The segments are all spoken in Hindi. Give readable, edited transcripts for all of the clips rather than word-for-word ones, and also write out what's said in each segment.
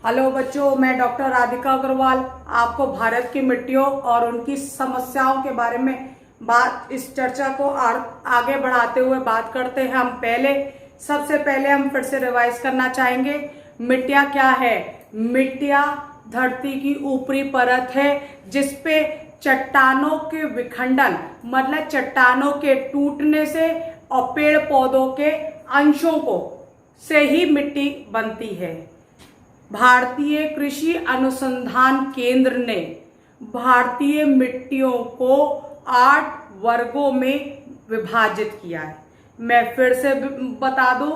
हेलो बच्चों, मैं डॉक्टर राधिका अग्रवाल आपको भारत की मिट्टियों और उनकी समस्याओं के बारे में इस चर्चा को आगे बढ़ाते हुए बात करते हैं। सबसे पहले हम फिर से रिवाइज करना चाहेंगे। मिट्टियां क्या है? मिट्टियां धरती की ऊपरी परत है जिसपे चट्टानों के विखंडन मतलब चट्टानों के टूटने से और पेड़ पौधों के अंशों को से ही मिट्टी बनती है। भारतीय कृषि अनुसंधान केंद्र ने भारतीय मिट्टियों को 8 वर्गों में विभाजित किया है। मैं फिर से बता दूं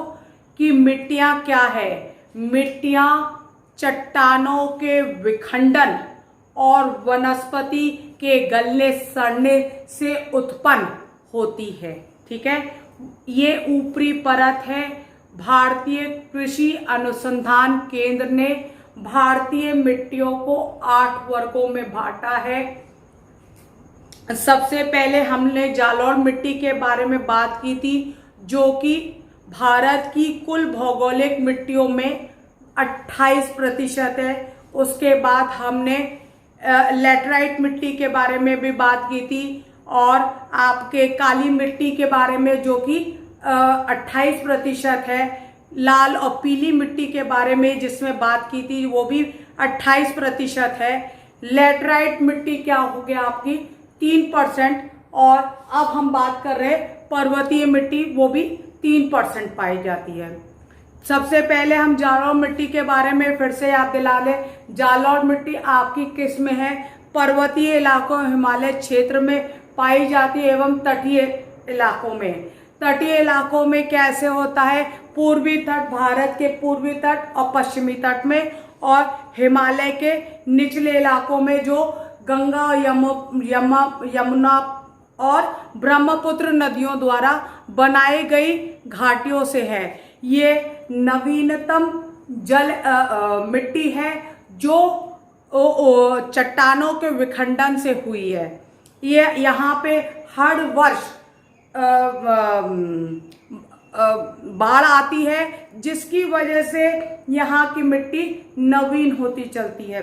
कि मिट्टियां क्या है। मिट्टियां चट्टानों के विखंडन और वनस्पति के गलने सड़ने से उत्पन्न होती है। ठीक है, ये ऊपरी परत है। भारतीय कृषि अनुसंधान केंद्र ने भारतीय मिट्टियों को 8 वर्गों में बांटा है। सबसे पहले हमने जालौर मिट्टी के बारे में बात की थी, जो कि भारत की कुल भौगोलिक मिट्टियों में 28% है। उसके बाद हमने लैटराइट मिट्टी के बारे में भी बात की थी और आपके काली मिट्टी के बारे में जो कि 28% है। लाल और पीली मिट्टी के बारे में जिसमें बात की थी वो भी 28% है। लैटराइट मिट्टी क्या हो गया आपकी 3%। और अब हम बात कर रहे हैं पर्वतीय मिट्टी, वो भी 3% पाई जाती है। सबसे पहले हम जालौर मिट्टी के बारे में फिर से याद दिला लें। जालौर मिट्टी आपकी किस में है? पर्वतीय इलाकों हिमालय क्षेत्र में पाई जाती है एवं तटीय इलाकों में। तटीय इलाकों में कैसे होता है? पूर्वी तट, भारत के पूर्वी तट और पश्चिमी तट में, और हिमालय के निचले इलाकों में जो गंगा, यमुना और ब्रह्मपुत्र नदियों द्वारा बनाई गई घाटियों से है। ये नवीनतम जल मिट्टी है जो चट्टानों के विखंडन से हुई है। ये यहाँ पे हर वर्ष बाढ़ आती है, जिसकी वजह से यहाँ की मिट्टी नवीन होती चलती है।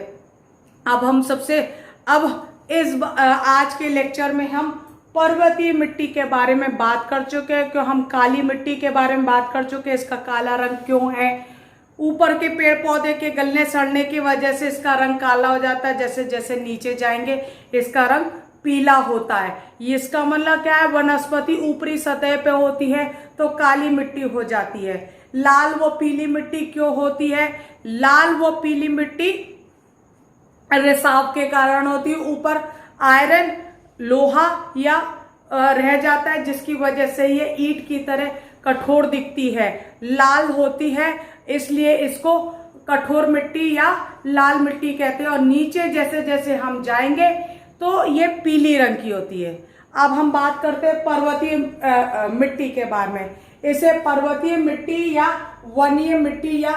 आज के लेक्चर में हम पर्वतीय मिट्टी के बारे में बात कर चुके हैं। क्यों हम काली मिट्टी के बारे में बात कर चुके हैं, इसका काला रंग क्यों है? ऊपर के पेड़ पौधे के गलने सड़ने की वजह से इसका रंग काला हो जाता है। जैसे जैसे नीचे जाएंगे इसका रंग पीला होता है। इसका मतलब क्या है? वनस्पति ऊपरी सतह पे होती है तो काली मिट्टी हो जाती है। लाल व पीली मिट्टी क्यों होती है? लाल व पीली मिट्टी रिसाव के कारण होती है। ऊपर आयरन, लोहा या रह जाता है, जिसकी वजह से ये ईंट की तरह कठोर दिखती है। लाल होती है इसलिए इसको कठोर मिट्टी या लाल मिट्टी कहते हैं। और नीचे जैसे जैसे हम जाएंगे तो ये पीली रंग की होती है। अब हम बात करते हैं पर्वतीय मिट्टी के बारे में। इसे पर्वतीय मिट्टी या वनीय मिट्टी या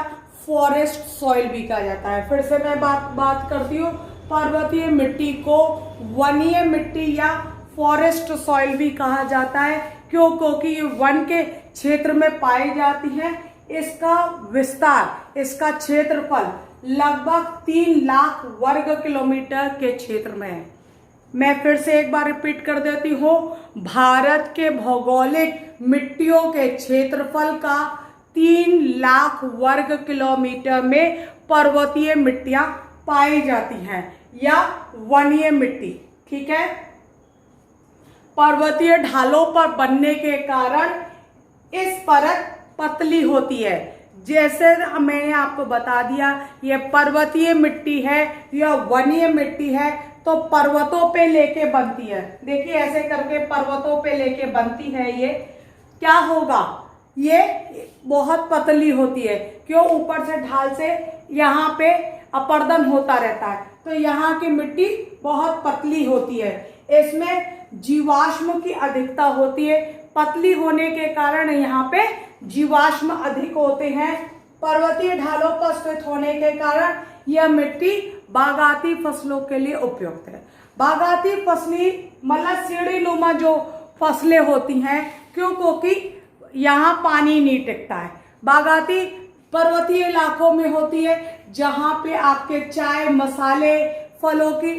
फॉरेस्ट सॉइल भी कहा जाता है। फिर से मैं बात करती हूँ। पर्वतीय मिट्टी को वनीय मिट्टी या फॉरेस्ट सॉइल भी कहा जाता है। क्यों? क्योंकि ये वन के क्षेत्र में पाई जाती है। इसका विस्तार, इसका क्षेत्रफल लगभग 3 लाख वर्ग किलोमीटर के क्षेत्र में है। मैं फिर से एक बार रिपीट कर देती हूँ। भारत के भौगोलिक मिट्टियों के क्षेत्रफल का 3 लाख वर्ग किलोमीटर में पर्वतीय मिट्टियां पाई जाती हैं या वनीय मिट्टी। ठीक है, पर्वतीय ढालों पर बनने के कारण इस परत पतली होती है। जैसे मैंने आपको बता दिया, ये पर्वतीय मिट्टी है या वनीय मिट्टी है तो पर्वतों पे लेके बनती है। देखिए ऐसे करके पर्वतों पे लेके बनती है। ये क्या होगा? ये बहुत पतली होती है। क्यों? ऊपर से ढाल से यहाँ पे अपर्दन होता रहता है तो यहाँ की मिट्टी बहुत पतली होती है। इसमें जीवाश्म की अधिकता होती है। पतली होने के कारण यहाँ पे जीवाश्म अधिक होते हैं। पर्वतीय ढालों पर स्थित होने के कारण यह मिट्टी बागाती फसलों के लिए उपयुक्त है। बागाती फसली मतलब सीढ़ी नुमा जो फसलें होती हैं, क्यों? क्योंकि यहाँ पानी नहीं टिकता है। बागाती पर्वतीय इलाकों में होती है, जहां पे आपके चाय, मसाले, फलों की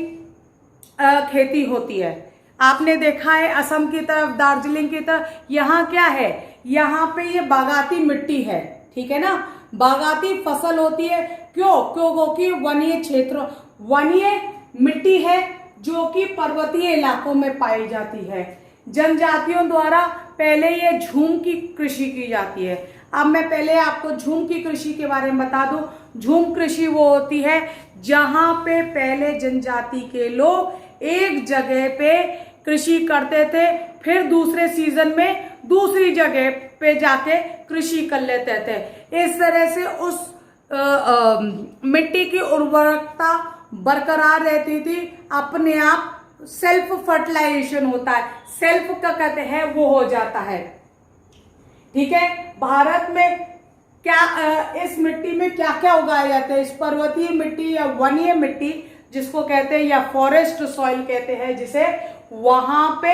खेती होती है। आपने देखा है असम की तरफ, दार्जिलिंग की तरफ, यहाँ क्या है, यहाँ पे ये बागाती मिट्टी है, ठीक है ना, बागाती फसल होती है। क्यों? क्योंकि वनीय क्षेत्र, वनीय मिट्टी है जो कि पर्वतीय इलाकों में पाई जाती है। जनजातियों द्वारा पहले ये झूम की कृषि की जाती है। अब मैं पहले आपको झूम की कृषि के बारे में बता दूं। झूम कृषि वो होती है जहां पे पहले जनजाति के लोग एक जगह पे कृषि करते थे, फिर दूसरे सीजन में दूसरी जगह पे जाके कृषि कर लेते थे। इस तरह से उस मिट्टी की उर्वरकता बरकरार रहती थी, अपने आप सेल्फ फर्टिलाइजेशन होता है, सेल्फ का कहते हैं वो हो जाता है, ठीक है। भारत में क्या इस मिट्टी में क्या क्या उगाया जाता है? इस पर्वतीय मिट्टी या वनीय मिट्टी जिसको कहते हैं, या फॉरेस्ट सॉइल कहते हैं जिसे, वहां पे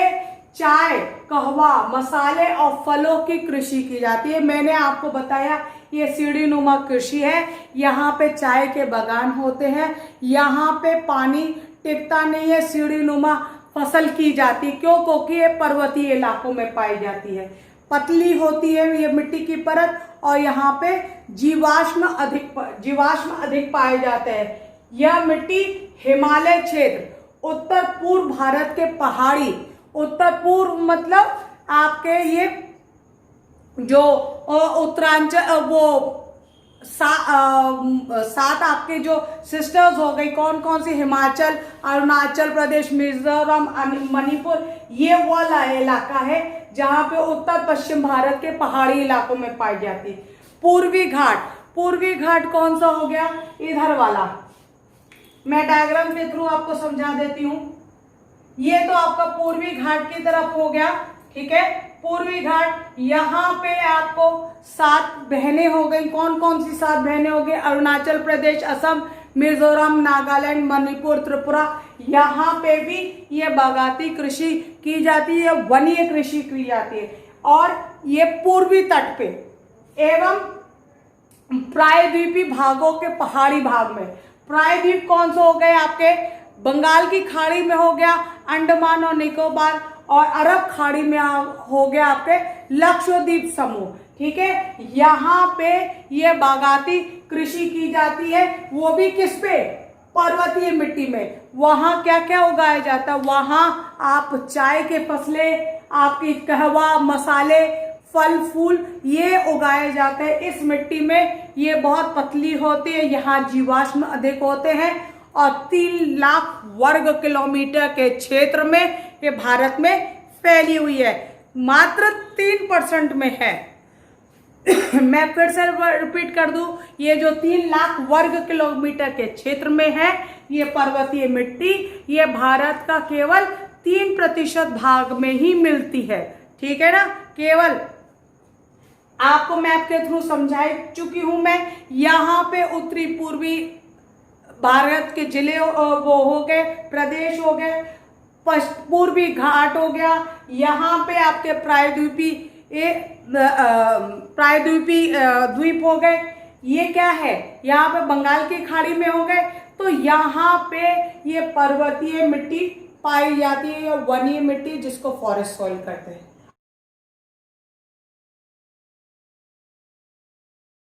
चाय, कहवा, मसाले और फलों की कृषि की जाती है। मैंने आपको बताया ये सीढ़ी नुमा कृषि है। यहाँ पे चाय के बागान होते हैं, यहाँ पे पानी टिकता नहीं है, सीढ़ी नुमा फसल की जाती। क्यों? क्योंकि ये पर्वतीय इलाकों में पाई जाती है, पतली होती है ये मिट्टी की परत, और यहाँ पे जीवाश्म अधिक पाए जाते हैं। यह मिट्टी हिमालय क्षेत्र, उत्तर पूर्व भारत के पहाड़ी, उत्तर पूर्व मतलब आपके ये जो उत्तरांचल, वो सात आपके जो सिस्टर्स हो गई, कौन कौन सी, हिमाचल, अरुणाचल प्रदेश, मिजोरम, मणिपुर, ये वाला इलाका है जहां पे उत्तर पश्चिम भारत के पहाड़ी इलाकों में पाई जाती है। पूर्वी घाट, पूर्वी घाट कौन सा हो गया? इधर वाला। मैं डायग्राम के थ्रू आपको समझा देती हूं। ये तो आपका पूर्वी घाट की तरफ हो गया, ठीक है। पूर्वी घाट, यहाँ पे आपको 7 बहनें हो गई। कौन कौन सी 7 बहनें हो गई? अरुणाचल प्रदेश, असम, मिजोरम, नागालैंड, मणिपुर, त्रिपुरा। यहाँ पे भी ये बागाती कृषि की जाती है, वनीय कृषि की जाती है। और ये पूर्वी तट पे एवं प्रायद्वीपी भागों के पहाड़ी भाग में, प्रायद्वीप कौन सा हो गए आपके? बंगाल की खाड़ी में हो गया अंडमान और निकोबार, और अरब खाड़ी में हो गया आपके लक्षद्वीप समूह, ठीक है। यहाँ पे ये बागाती कृषि की जाती है, वो भी किस पे? पर्वतीय मिट्टी में। वहां क्या क्या उगाया जाता है? वहां आप चाय के फसलें, आपकी कहवा, मसाले, फल फूल, ये उगाए जाते हैं इस मिट्टी में। ये बहुत पतली होती है, यहाँ जीवाश्म अधिक होते हैं, और 3 लाख वर्ग किलोमीटर के क्षेत्र में ये भारत में फैली हुई है। मात्र 3% में है। मैं फिर से रिपीट कर दूं, ये जो 3 लाख वर्ग किलोमीटर के क्षेत्र में है, ये पर्वतीय मिट्टी, ये भारत का केवल 3% भाग में ही मिलती है, ठीक है ना। केवल आपको मैप के थ्रू समझा चुकी हूं मैं। यहाँ पे उत्तरी पूर्वी भारत के जिले वो हो गए, प्रदेश हो गए, पूर्वी घाट हो गया, यहाँ पे आपके प्रायद्वीपी द्वीप हो गए। ये क्या है? यहाँ पे बंगाल की खाड़ी में हो गए। तो यहाँ पे ये पर्वतीय मिट्टी पाई जाती है, वनीय मिट्टी जिसको फॉरेस्ट सॉइल कहते हैं।